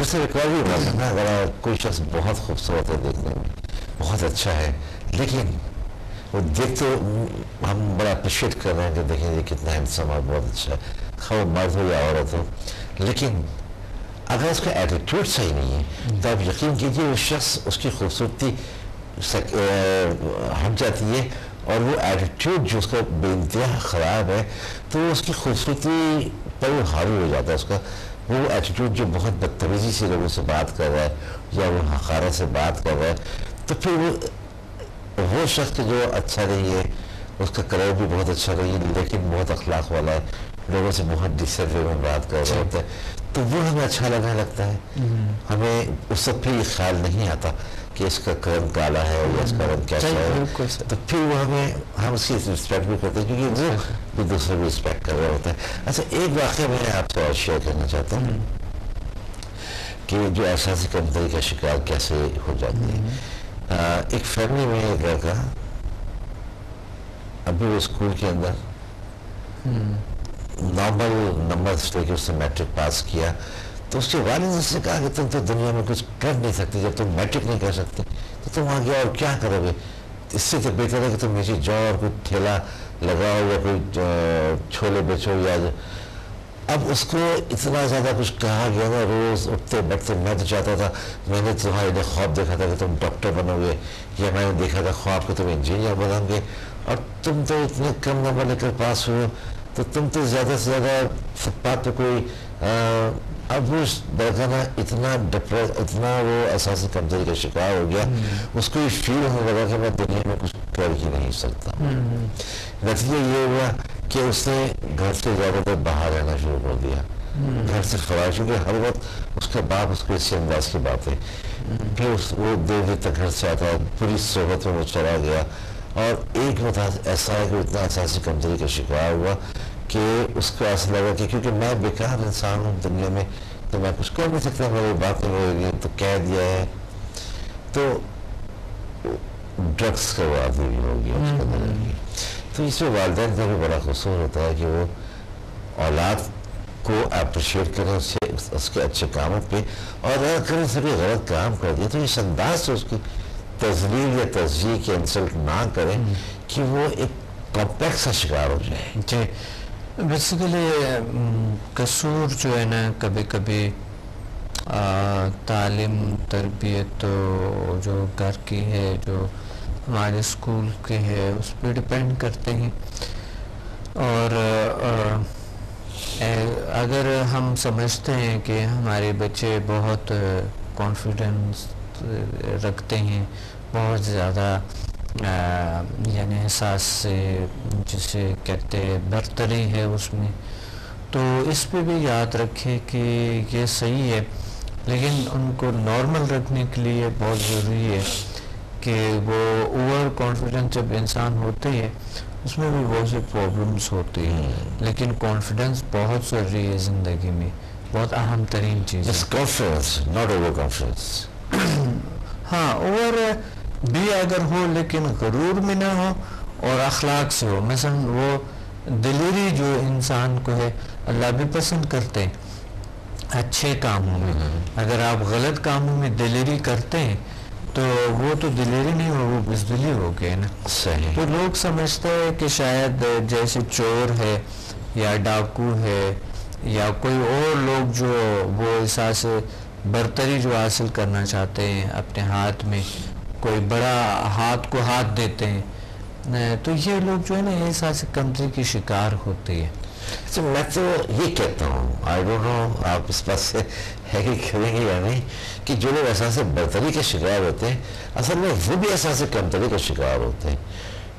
جیسے ریکارڈ بھی ہوا تھا نا، اگر کوئی شخص بہت خوبصورت ہے دیکھنے میں، بہت اچھا ہے، لیکن وہ دیکھتے ہم بڑا اپریشیٹ کر رہے ہیں کہ دیکھیں یہ کتنا ہینڈسم ہے، بہت اچھا ہے، خواہ مرد ہو یا عورت ہو، لیکن اگر اس کا ایٹیٹیوڈ صحیح نہیں ہے تو آپ یقین کیجیے وہ شخص، اس کی خوبصورتی ہٹ جاتی ہے، اور وہ ایٹیٹیوڈ جو اس کا بے انتہا خراب ہے تو اس کی خوبصورتی پر وہ حاوی ہو جاتا ہے. اس کا وہ ایٹیٹیوڈ جو بہت بدتمیزی سے لوگوں سے بات کر رہا ہے یا وہ حقارت سے بات کر رہا ہے، تو پھر وہ شخص جو اچھا نہیں ہے، اس کا کلر بھی بہت اچھا نہیں ہے لیکن بہت اخلاق والا ہے، لوگوں سے بہت ڈسنٹ وے میں بات کر رہا ہوتا ہے، تو وہ ہمیں اچھا لگنے لگتا ہے. ہمیں اس وقت پھر یہ خیال نہیں آتا کہ اس کا رنگ کالا ہے یا اس کا رنگ کیسا ہے، تو پھر وہ ہم اس کی رسپیکٹ بھی کرتے ہیں کیونکہ وہ بھی دوسرے بھی رسپیکٹ کر رہا ہوتا ہے. اچھا ایک واقعہ میں آپ سے اور شیئر کرنا چاہتا ہوں کہ جو احساسی کمتری کا شکار کیسے ہو جاتی ہے. ایک فیملی میں ایک لڑکا ابھی وہ اسکول کے اندر نارمل نمبر لے کے اس نے میٹرک پاس کیا، تو اس کے والد نے اس سے کہا کہ تم تو دنیا میں کچھ کر نہیں سکتے، جب تم میٹرک نہیں کر سکتے تو تم آگے اور کیا کرو گے، اس سے تو بہتر ہے کہ تم نیچے جاؤ اور کوئی ٹھیلا لگاؤ یا کوئی چھولے بیچو یا اب اس کو اتنا زیادہ کچھ کہا گیا نا، روز اٹھتے بیٹھتے. میں تو چاہتا تھا، میں نے تمہارے لیے خواب دیکھا تھا کہ تم ڈاکٹر بنو گے، یا میں نے دیکھا تھا خواب کہ تم انجینئر بنو گے، اور تم تو اتنے کم نمبر لے کر پاس ہوئے، تو تم تو زیادہ سے زیادہ فٹ پاتھ پہ کوئی. اب وہ لڑکا نا اتنا وہ احساسی کمزوری کا شکار ہو گیا، اس کو یہ فیل ہونے لگا کہ میں دنیا میں کچھ کر ہی نہیں سکتا. نتیجہ یہ ہوا کہ اس نے گھر سے زیادہ تر باہر رہنا شروع کر دیا، گھر سے خراج، کیونکہ ہر وقت اس کا باپ اس کو اسی انداز کی بات ہے. پھر وہ دیر دیر تک گھر سے آتا، پوری صحبت میں وہ چلا گیا، اور ایک ایسا ہے کہ اتنا احساسی کمزوری کا شکار ہوا کہ اس کو ایسا لگا کہ کیونکہ میں بیکار انسان ہوں دنیا میں تو میں کچھ کر نہیں سکتا، میری بات نہیں ہوگی تو کہہ دیا ہے، تو ڈرگس کا وہ عادی بھی ہو گیا اس کے اندر. تو اس میں والدین کا بھی بڑا قصور ہوتا ہے کہ وہ اولاد کو اپریشیٹ کریں اس کے اچھے کاموں پہ، اور اگر کریں سبھی غلط کام کر دیا تو اس انداز سے اس کی تذلیل یا تضییق یا انسلٹ نہ کریں کہ وہ ایک کمپلیکس کا شکار ہو جائے. جی بیسیکلی قصور جو ہے نا کبھی کبھی تعلیم تربیت تو جو گھر کی ہے، جو ہمارے اسکول کے ہے، اس پہ ڈپینڈ کرتے ہیں. اور اگر ہم سمجھتے ہیں کہ ہمارے بچے بہت کانفیڈنس رکھتے ہیں، بہت زیادہ یعنی احساس سے جسے کہتے ہیں برتری ہے اس میں، تو اس پہ بھی یاد رکھیں کہ یہ صحیح ہے، لیکن ان کو نارمل رکھنے کے لیے بہت ضروری ہے کہ وہ اوور کانفیڈنس جب انسان ہوتے ہیں اس میں بھی بہت سی پرابلمس ہوتی ہیں، لیکن کانفیڈنس بہت ضروری ہے زندگی میں، بہت اہم ترین چیز ہے. Confidence not over confidence. ہاں اوور بھی اگر ہو لیکن غرور میں نہ ہو اور اخلاق سے ہو. مثلا وہ دلیری جو انسان کو ہے اللہ بھی پسند کرتے ہیں اچھے کاموں میں. اگر آپ غلط کاموں میں دلیری کرتے ہیں تو وہ تو دلیری نہیں ہو، وہ بزدلی ہو گئے نا. صحیح. تو لوگ سمجھتے ہیں کہ شاید جیسے چور ہے یا ڈاکو ہے یا کوئی اور لوگ جو وہ احساس برتری جو حاصل کرنا چاہتے ہیں اپنے ہاتھ میں، کوئی بڑا ہاتھ کو ہاتھ دیتے ہیں، تو یہ لوگ جو ہے نا احساس کمزوری کی شکار ہوتے ہیں. میں تو یہ کہتا ہوں، آئی ڈونٹ نو آپ اس بات سے ہے کہ کریں گے یا نہیں، کہ جو لوگ احساس برتری کے شکار ہوتے ہیں اصل میں وہ بھی احساس کمتری کا شکار ہوتے ہیں.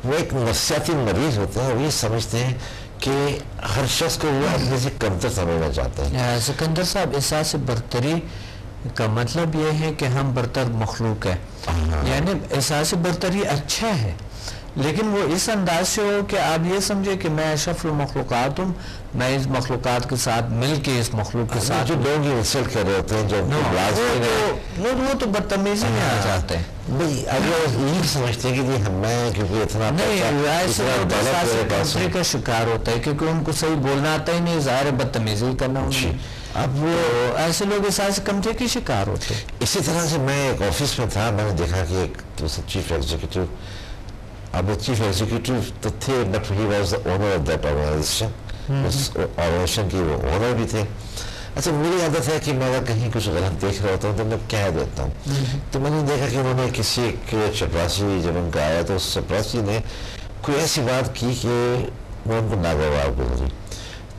وہ ایک نفسیاتی مریض ہوتے ہیں، وہ یہ سمجھتے ہیں کہ ہر شخص کو وہ اپنے سے کمتر سمجھنا چاہتے ہیں. سکندر صاحب، احساس برتری کا مطلب یہ ہے کہ ہم برتر مخلوق ہے، یعنی احساس برتری اچھا ہے لیکن وہ اس انداز سے ہو کہ آپ یہ سمجھے کہ میں اشرف المخلوقات ہوں، میں اس مخلوقات کے ساتھ مل کے اس مخلوق کے ساتھ. جو لوگ یہ انسلٹ کر رہے ہوتے ہیں، جو وہ تو بدتمیزی میں آ جاتے ہیں. اگر یہ سمجھتے ہیں کہ میں کیونکہ اتنا کا شکار ہوتا ہے کیونکہ ان کو صحیح بولنا آتا ہی نہیں، ظاہر بدتمیزی کرنا. اب وہ ایسے لوگ احساس کمتری کے شکار ہوتے. اسی طرح سے میں ایک آفس میں تھا, میں نے دیکھا کہ ایک چیف ایگزیکٹو, اب وہ چیف ایگزیکٹو تو تھے but he was the owner of that organization, اس آرگنائزیشن کے وہ اونر بھی تھے. اچھا میری عادت ہے کہ میں اگر کہیں کچھ غلط دیکھ رہا ہوتا ہوں تو میں کہہ دیتا ہوں. تو میں نے دیکھا کہ انہوں نے کسی ایک چپراسی جب ان کا آیا تو اس چپراسی نے کوئی ایسی بات کی کہ وہ ان کو ناگوار گزری,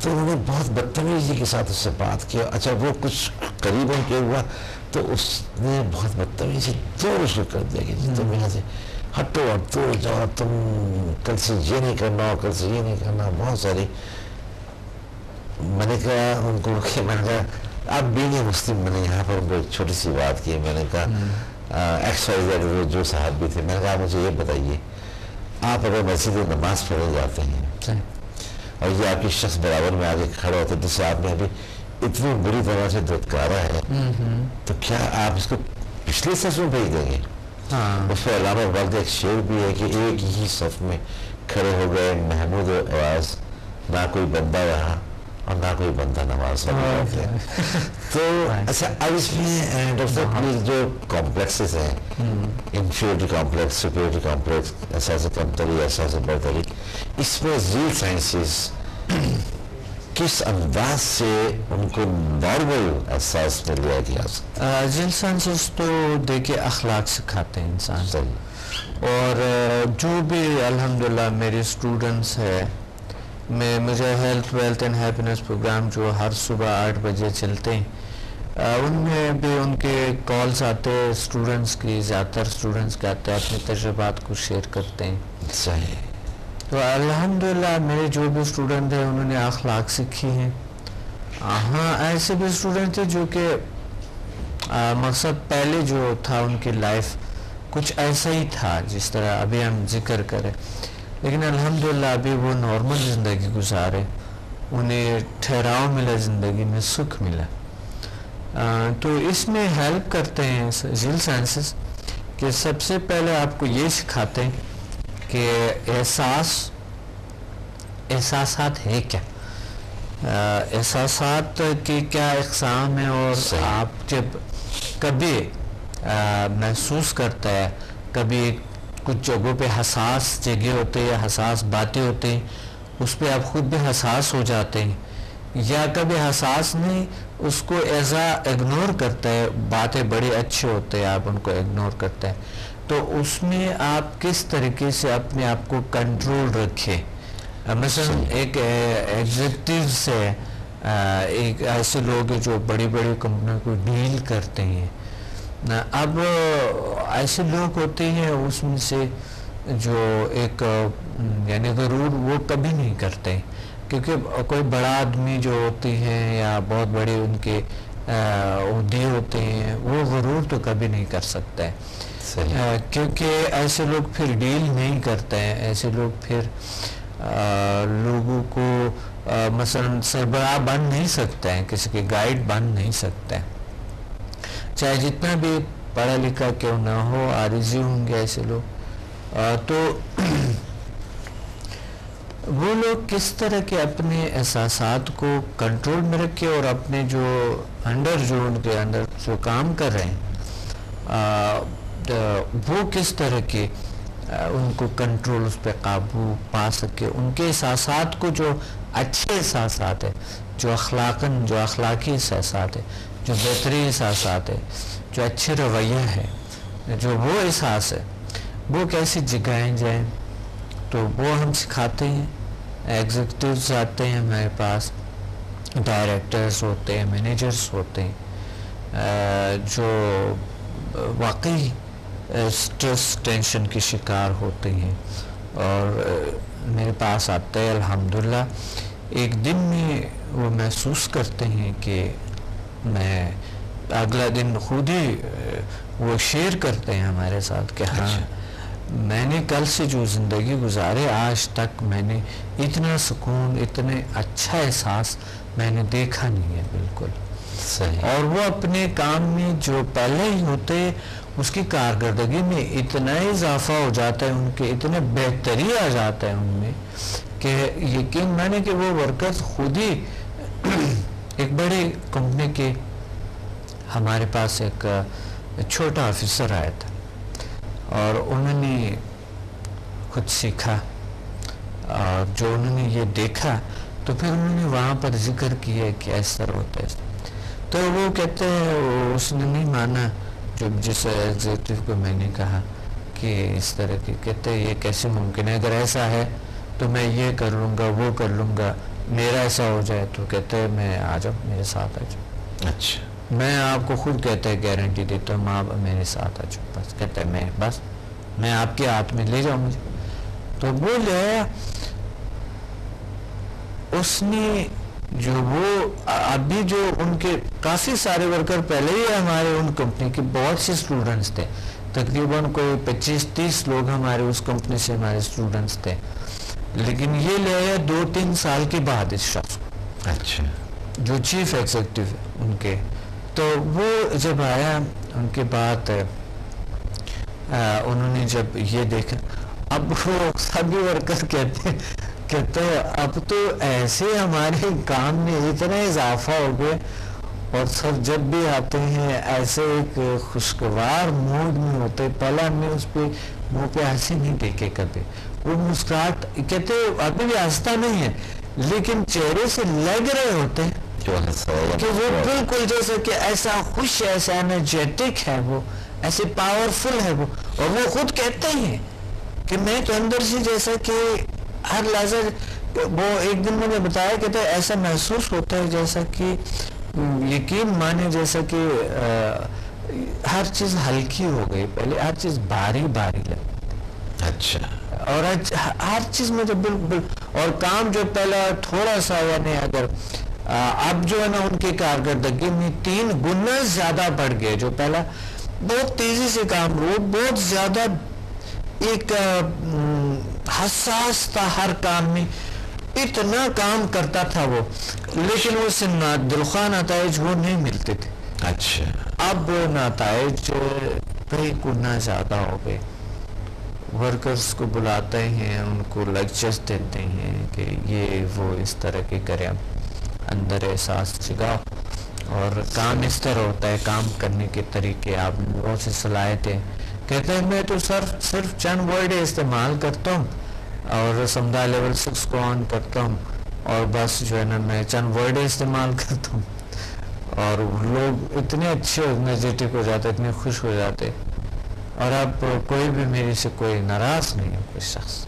تو انہوں نے بہت بدتمیزی کے ساتھ اس سے بات کیا. اچھا وہ کچھ قریب ان کے ہوا تو اس نے بہت بدتمیزی دور اس کو کر دیا کہ تم یہاں سے ہٹو اور دور جاؤ, تم کل سے یہ نہیں کرنا اور کل سے یہ نہیں کرنا, بہت ساری. میں نے کہا ان کو کہ میں نے کہا آپ بینگ مسلم, میں نے یہاں پر ان کو ایک چھوٹی سی بات کی. میں نے کہا ایکس وائی زیڈ وہ جو صاحب بھی تھے, میں نے کہا مجھے یہ بتائیے آپ اگر مسجد میں نماز پڑھنے جاتے ہیں اور یہ آپ کی شخص برابر میں آگے کھڑا ہوتا ہے جس سے آپ نے ابھی اتنی بری طرح سے دھتکارا ہے, تو کیا آپ اس کو پچھلے صف میں بھیج دیں گے؟ اس پہ علامہ اقبال کا ایک شعر بھی ہے کہ ایک ہی صف میں کھڑے ہو گئے محمود و آواز, نہ کوئی بندہ رہا اور نہ کوئی بندہ نماز پڑھتے ہیں. تو اچھا اب اس میں ڈاکٹر جو کمپلیکسز ہیں, انفیریٹی کمپلیکس, سپیریٹی کمپلیکس, احساس کمتری, احساس برتری, اس میں ریل سائنسز کس انداز سے ان کو نارمل احساس میں لیا گیا؟ ریل سائنسز تو دیکھیے اخلاق سکھاتے ہیں انسان, اور جو بھی الحمدللہ میرے اسٹوڈنٹس ہیں, مجھے health wealth and happiness programme جو ہر صبح 8 بجے چلتے ہیں, ان میں بھی ان کے کالز آتے ہیں اسٹوڈنٹس کی, زیادہ تر اسٹوڈنٹس کے آتے ہیں, اپنے تجربات کو شیئر کرتے ہیں. صحیح. تو الحمدللہ میرے جو بھی اسٹوڈنٹ ہیں انہوں نے اخلاق سیکھی ہیں. ہاں ایسے بھی اسٹوڈنٹ تھے جو کہ مقصد پہلے جو تھا ان کی لائف کچھ ایسا ہی تھا جس طرح ابھی ہم ذکر کریں, لیکن الحمدللہ ابھی وہ نارمل زندگی گزارے, انہیں ٹھہراؤ ملا, زندگی میں سکھ ملا. تو اس میں ہیلپ کرتے ہیں ریل سائنسز کہ سب سے پہلے آپ کو یہ سکھاتے ہیں کہ احساسات ہے کیا, احساسات کی کیا اقسام ہیں, اور آپ جب کبھی محسوس کرتا ہے, کبھی کچھ جگہوں پہ حساس جگہ ہوتے ہیں یا حساس باتیں ہوتے ہیں, اس پہ آپ خود بھی حساس ہو جاتے ہیں, یا کبھی حساس نہیں اس کو ایزا اگنور کرتا ہے, باتیں بڑے اچھے ہوتے ہیں آپ ان کو اگنور کرتے ہیں. تو اس میں آپ کس طریقے سے اپنے آپ کو کنٹرول رکھیں. مثلا ایک ایگزیکٹو سے ایک ایسے لوگ ہیں جو بڑی بڑی کمپنیوں کو ڈیل کرتے ہیں, اب ایسے لوگ ہوتے ہیں اس میں سے جو ایک یعنی غرور وہ کبھی نہیں کرتے, کیونکہ کوئی بڑا آدمی جو ہوتی ہیں یا بہت بڑے ان کے عہدے ہوتے ہیں وہ غرور تو کبھی نہیں کر سکتا ہے, کیونکہ ایسے لوگ پھر ڈیل نہیں کرتے ہیں. ایسے لوگ پھر لوگوں کو مثلا سربراہ بن نہیں سکتے ہیں, کسی کے گائیڈ بن نہیں سکتے ہیں, چاہے جتنا بھی پڑھا لکھا کیوں نہ ہو, عارضی ہوں گے ایسے لوگ. تو وہ لوگ کس طرح کے اپنے احساسات کو کنٹرول میں رکھے اور اپنے جو ان کے اندر جو کام کر رہے ہیں وہ کس طرح کے ان کو کنٹرول, اس پہ قابو پا سکے. ان کے احساسات کو جو اچھے احساسات ہیں, جو اخلاقی احساسات ہیں, جو بہترین احساسات ہے, جو اچھے رویہ ہے, جو وہ احساس ہے, وہ کیسے جگائیں جائیں. تو وہ ہم سکھاتے ہیں. ایگزیکٹوز آتے ہیں ہمارے پاس, ڈائریکٹرز ہوتے ہیں, مینیجرز ہوتے ہیں جو واقعی اسٹریس ٹینشن کے شکار ہوتے ہیں, اور میرے پاس آتے ہیں الحمدللہ. ایک دن میں وہ محسوس کرتے ہیں کہ میں اگلا دن خود ہی وہ شیئر کرتے ہیں ہمارے ساتھ کہ ہاں میں نے کل سے جو زندگی گزارے آج تک میں نے اتنا سکون, اتنے اچھا احساس میں نے دیکھا نہیں ہے بالکل. اور وہ اپنے کام میں جو پہلے ہی ہوتے اس کی کارکردگی میں اتنا اضافہ ہو جاتا ہے, ان کے اتنے بہتری آ جاتا ہے ان میں کہ یقین مانے کہ وہ ورکرز خود ہی ایک بڑے کمپنی کے ہمارے پاس ایک چھوٹا آفیسر آیا تھا اور انہوں نے کچھ سیکھا اور جو انہوں نے یہ دیکھا تو پھر انہوں نے وہاں پر ذکر کیا کہ اس طرح ہوتا ہے. تو وہ کہتے ہیں اس نے نہیں مانا جو جس ایگزیکٹو کو میں نے کہا کہ اس طرح کی. کہتے ہیں یہ کیسے ممکن ہے, اگر ایسا ہے تو میں یہ کر لوں گا وہ کر لوں گا, میرا ایسا ہو جائے تو کہتے ہیں میں آ جاؤ میرے ساتھ آ جاؤ. اچھا, میں آپ کو خود کہتا ہے گارنٹی دیتا ہوں آپ میرے ساتھ آ جاؤ. بس کہتا ہے میں آپ کے ہاتھ میں لے جاؤں مجھے. تو وہ لے آیا. اس نے جو وہ ابھی جو ان کے کافی سارے ورکر پہلے ہی ہمارے ان کمپنی کے بہت سے اسٹوڈنٹس تھے, تقریباً کوئی 25-30 لوگ ہمارے اس کمپنی سے ہمارے اسٹوڈنٹس تھے, لیکن یہ لے آیا 2-3 سال کے بعد اس شخص کو. اچھا, جو چیف ایگزیکٹو ہے ان کے. تو وہ جب آیا ان کے بعد انہوں نے جب یہ دیکھا, اب وہ سبھی ورکر کہتے ہیں اب تو ایسے ہمارے کام میں اتنا اضافہ ہو گیا, اور سب جب بھی آتے ہیں ایسے ایک خوشگوار موڈ میں ہوتے. پہلا ہم نے اس پہ منہ پہ ہنسی نہیں دیکھے کبھی. وہ مسکراہٹ کہتے ابھی بھی ہنستا نہیں ہے لیکن چہرے سے لگ رہے ہوتے ہیں کہ وہ بالکل جیسا کہ ایسا خوش ہے, ایسا انرجیٹک ہے, وہ ایسے پاورفل ہے وہ. اور وہ خود کہتے ہیں کہ میں تو اندر سے جیسا کہ ہر لحظہ, وہ ایک دن مجھے بتایا کہتے ہیں ایسا محسوس ہوتا ہے جیسا کہ یقین مانے جیسا کہ ہر چیز ہلکی ہو گئی, پہلے ہر چیز بھاری لگتی. اچھا, اور ہر چیز میں تو بالکل, اور کام جو پہلا تھوڑا سا یعنی اگر اب جو ہے نا ان کی کارکردگی میں 3 گنا زیادہ بڑھ گئے. جو پہلا بہت تیزی سے کام ہوا, بہت زیادہ ایک حساس تھا ہر کام میں, اتنا کام کرتا تھا وہ, لیکن اس سے دلخواہ نتائج وہ نہیں ملتے تھے. اچھا, اب نتائج کئی گنا زیادہ ہو گئے. ورکرز کو بلاتے ہیں, ان کو لیکچرز دیتے ہیں کہ یہ وہ اس طرح کے کریں, اندر احساس جگاؤ, اور کام اس طرح ہوتا ہے, کام کرنے کے طریقے, آپ بہت سی صلاحیتیں. کہتے ہیں میں تو صرف چند ورڈ استعمال کرتا ہوں اور سمدھا لیول 6 کو آن کرتا ہوں, اور بس جو ہے نا میں چند ورڈ استعمال کرتا ہوں, اور لوگ اتنے اچھے انرجیٹک ہو جاتے, اتنے خوش ہو جاتے, اور اب کوئی بھی میرے سے کوئی ناراض نہیں ہے کوئی شخص.